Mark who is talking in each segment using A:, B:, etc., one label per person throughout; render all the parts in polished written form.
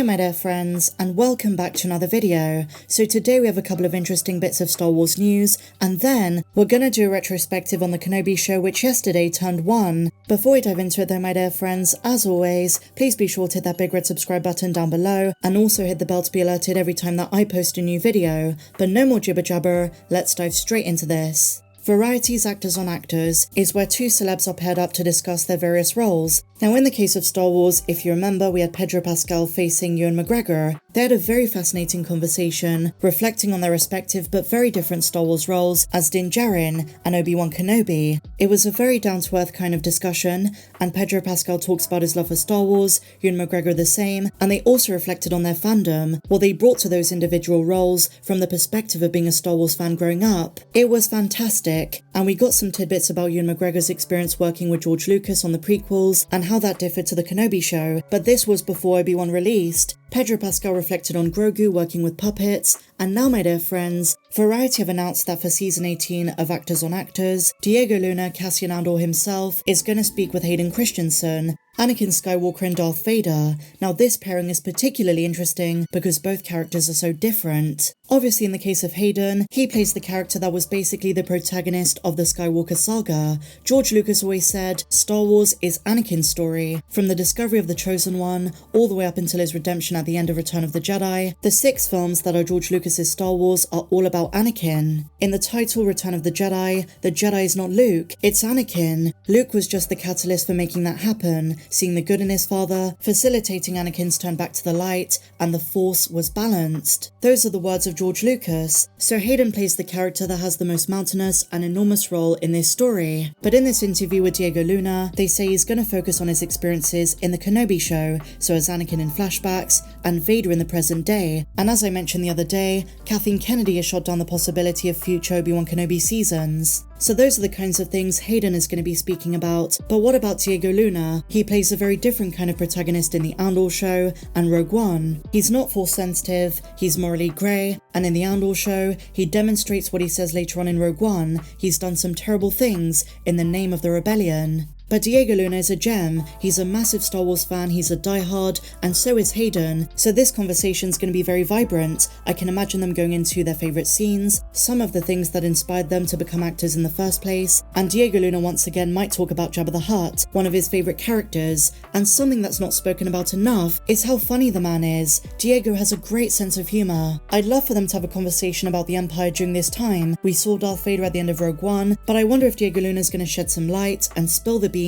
A: my dear friends, and welcome back to another video. So today we have a couple of interesting bits of Star Wars news, and then we're gonna do a retrospective on the Kenobi show, which yesterday turned 1. Before we dive into it though, my dear friends, as always, please be sure to hit that big red subscribe button down below, and also hit the bell to be alerted every time that I post a new video. But no more jibber jabber, let's dive straight into this. Variety's Actors on Actors is where two celebs are paired up to discuss their various roles. Now in the case of Star Wars, if you remember, we had Pedro Pascal facing Ewan McGregor. They had a very fascinating conversation, reflecting on their respective but very different Star Wars roles as Din Djarin and Obi-Wan Kenobi. It was a very down-to-earth kind of discussion, and Pedro Pascal talks about his love for Star Wars, Ewan McGregor the same, and they also reflected on their fandom, what they brought to those individual roles from the perspective of being a Star Wars fan growing up. It was fantastic, and we got some tidbits about Ewan McGregor's experience working with George Lucas on the prequels and how that differed to the Kenobi show, but this was before Obi-Wan released. Pedro Pascal reflected on Grogu working with puppets, and now my dear friends, Variety have announced that for season 18 of Actors on Actors, Diego Luna, Cassian Andor himself, is going to speak with Hayden Christensen, Anakin Skywalker and Darth Vader. Now this pairing is particularly interesting because both characters are so different. Obviously in the case of Hayden, he plays the character that was basically the protagonist of the Skywalker saga. George Lucas always said, Star Wars is Anakin's story, from the discovery of the Chosen One, all the way up until his redemption at the end of Return of the Jedi. The 6 films that are George Lucas's Star Wars are all about Anakin. In the title Return of the Jedi is not Luke, it's Anakin. Luke was just the catalyst for making that happen, seeing the good in his father, facilitating Anakin's turn back to the light, and the Force was balanced. Those are the words of George Lucas. So Hayden plays the character that has the most mountainous and enormous role in this story. But in this interview with Diego Luna, they say he's going to focus on his experiences in the Kenobi show, so as Anakin in flashbacks, and Vader in the present day. And as I mentioned the other day, Kathleen Kennedy has shot down the possibility of future Obi-Wan Kenobi seasons. So those are the kinds of things Hayden is going to be speaking about. But what about Diego Luna? He plays a very different kind of protagonist in the Andor show and Rogue One. He's not Force sensitive, he's morally grey, and in the Andor show, he demonstrates what he says later on in Rogue One. He's done some terrible things in the name of the rebellion. But Diego Luna is a gem, he's a massive Star Wars fan, he's a diehard, and so is Hayden, so this conversation's going to be very vibrant. I can imagine them going into their favourite scenes, some of the things that inspired them to become actors in the first place, and Diego Luna once again might talk about Jabba the Hutt, one of his favourite characters, and something that's not spoken about enough is how funny the man is. Diego has a great sense of humour. I'd love for them to have a conversation about the Empire during this time. We saw Darth Vader at the end of Rogue One, but I wonder if Diego Luna's going to shed some light and spill the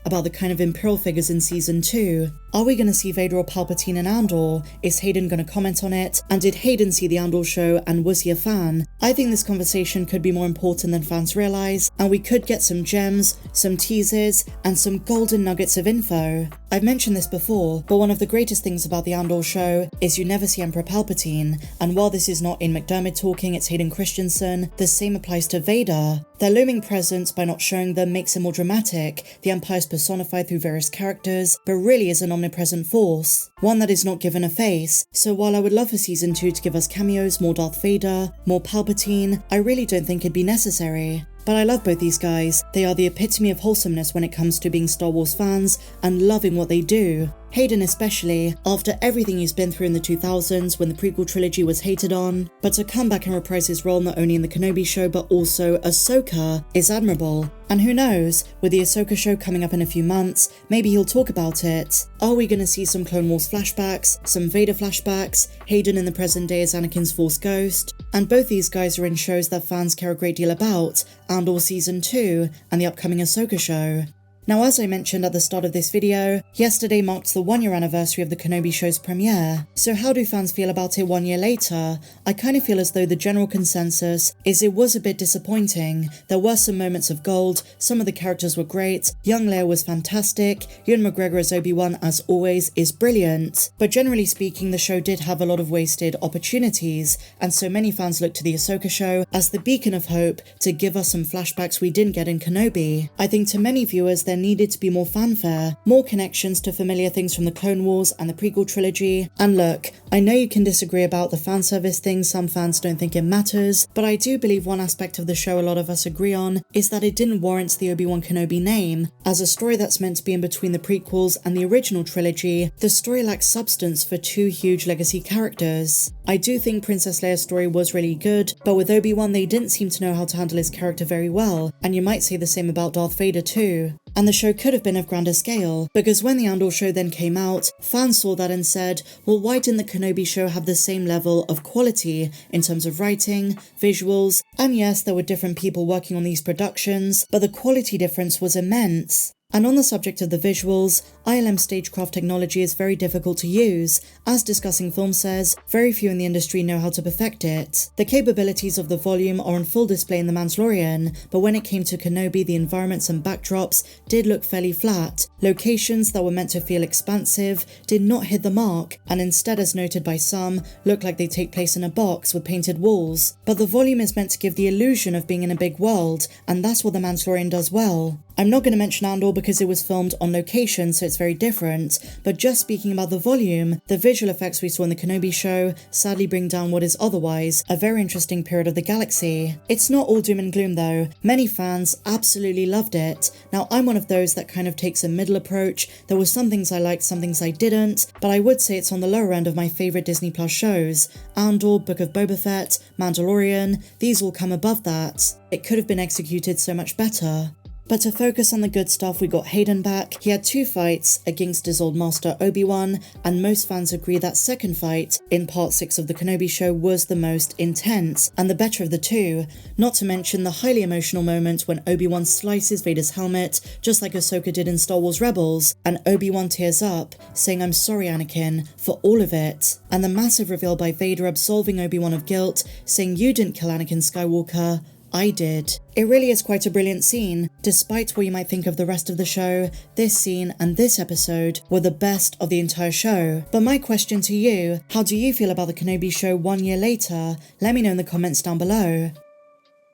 A: about the kind of Imperial figures in season 2. Are we going to see Vader or Palpatine in Andor? Is Hayden going to comment on it? And did Hayden see the Andor show and was he a fan? I think this conversation could be more important than fans realise, and we could get some gems, some teases, and some golden nuggets of info. I've mentioned this before, but one of the greatest things about the Andor show is you never see Emperor Palpatine, and while this is not Ian McDiarmid talking, it's Hayden Christensen, the same applies to Vader. Their looming presence, by not showing them, makes it more dramatic. The Empire is personified through various characters, but really is an omnipresent force, one that is not given a face. So while I would love for season 2 to give us cameos, more Darth Vader, more Palpatine, I really don't think it'd be necessary. But I love both these guys. They are the epitome of wholesomeness when it comes to being Star Wars fans and loving what they do. Hayden especially, after everything he's been through in the 2000s when the prequel trilogy was hated on, but to come back and reprise his role not only in the Kenobi show but also Ahsoka is admirable. And who knows, with the Ahsoka show coming up in a few months, maybe he'll talk about it. Are we going to see some Clone Wars flashbacks, some Vader flashbacks, Hayden in the present day as Anakin's Force ghost? And both these guys are in shows that fans care a great deal about, Andor season 2 and the upcoming Ahsoka show. Now, as I mentioned at the start of this video, yesterday marked the 1-year anniversary of the Kenobi show's premiere. So how do fans feel about it 1 year later? I kind of feel as though the general consensus is it was a bit disappointing. There were some moments of gold, some of the characters were great, young Leia was fantastic, Ewan McGregor as Obi-Wan as always is brilliant. But generally speaking, the show did have a lot of wasted opportunities, and so many fans looked to the Ahsoka show as the beacon of hope to give us some flashbacks we didn't get in Kenobi. I think to many viewers there there needed to be more fanfare, more connections to familiar things from the Clone Wars and the prequel trilogy. And look, I know you can disagree about the fan service thing, some fans don't think it matters, but I do believe one aspect of the show a lot of us agree on is that it didn't warrant the Obi-Wan Kenobi name. As a story that's meant to be in between the prequels and the original trilogy, the story lacks substance for two huge legacy characters. I do think Princess Leia's story was really good, but with Obi-Wan they didn't seem to know how to handle his character very well, and you might say the same about Darth Vader too. And the show could have been of grander scale, because when the Andor show then came out, fans saw that and said, well, why didn't the Kenobi show have the same level of quality in terms of writing, visuals, and yes, there were different people working on these productions, but the quality difference was immense. And on the subject of the visuals, ILM stagecraft technology is very difficult to use. As Discussing Film says, very few in the industry know how to perfect it. The capabilities of the volume are on full display in The Mandalorian, but when it came to Kenobi, the environments and backdrops did look fairly flat. Locations that were meant to feel expansive did not hit the mark, and instead, as noted by some, look like they take place in a box with painted walls. But the volume is meant to give the illusion of being in a big world, and that's what The Mandalorian does well. I'm not going to mention Andor because it was filmed on location, so it's very different, but just speaking about the volume, the visual effects we saw in the Kenobi show sadly bring down what is otherwise a very interesting period of the galaxy. It's not all doom and gloom though. Many fans absolutely loved it. Now I'm one of those that kind of takes a middle approach. There were some things I liked, some things I didn't, but I would say it's on the lower end of my favourite Disney Plus shows. Andor, Book of Boba Fett, Mandalorian, these all come above that. It could have been executed so much better. But to focus on the good stuff, we got Hayden back. He had 2 fights against his old master Obi-Wan, and most fans agree that second fight in part 6 of the Kenobi show was the most intense and the better of the two. Not to mention the highly emotional moment when Obi-Wan slices Vader's helmet, just like Ahsoka did in Star Wars Rebels, and Obi-Wan tears up, saying "I'm sorry Anakin" for all of it. And the massive reveal by Vader absolving Obi-Wan of guilt, saying "You didn't kill Anakin Skywalker, I did." It really is quite a brilliant scene. Despite what you might think of the rest of the show, this scene and this episode were the best of the entire show. But my question to you, how do you feel about the Kenobi show 1 year later? Let me know in the comments down below.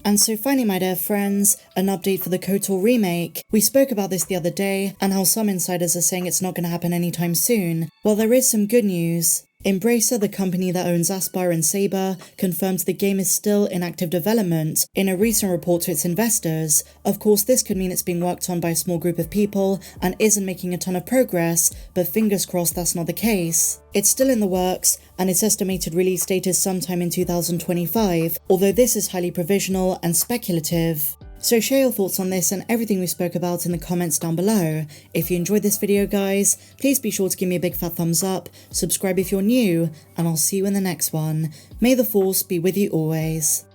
A: And so finally, my dear friends, an update for the KOTOR remake. We spoke about this the other day, and how some insiders are saying it's not going to happen anytime soon. Well, there is some good news. Embracer, the company that owns Aspyr and Saber, confirmed the game is still in active development in a recent report to its investors. Of course, this could mean it's being worked on by a small group of people and isn't making a ton of progress, but fingers crossed that's not the case. It's still in the works, and its estimated release date is sometime in 2025, although this is highly provisional and speculative. So share your thoughts on this and everything we spoke about in the comments down below. If you enjoyed this video guys, please be sure to give me a big fat thumbs up, subscribe if you're new, and I'll see you in the next one. May the Force be with you always.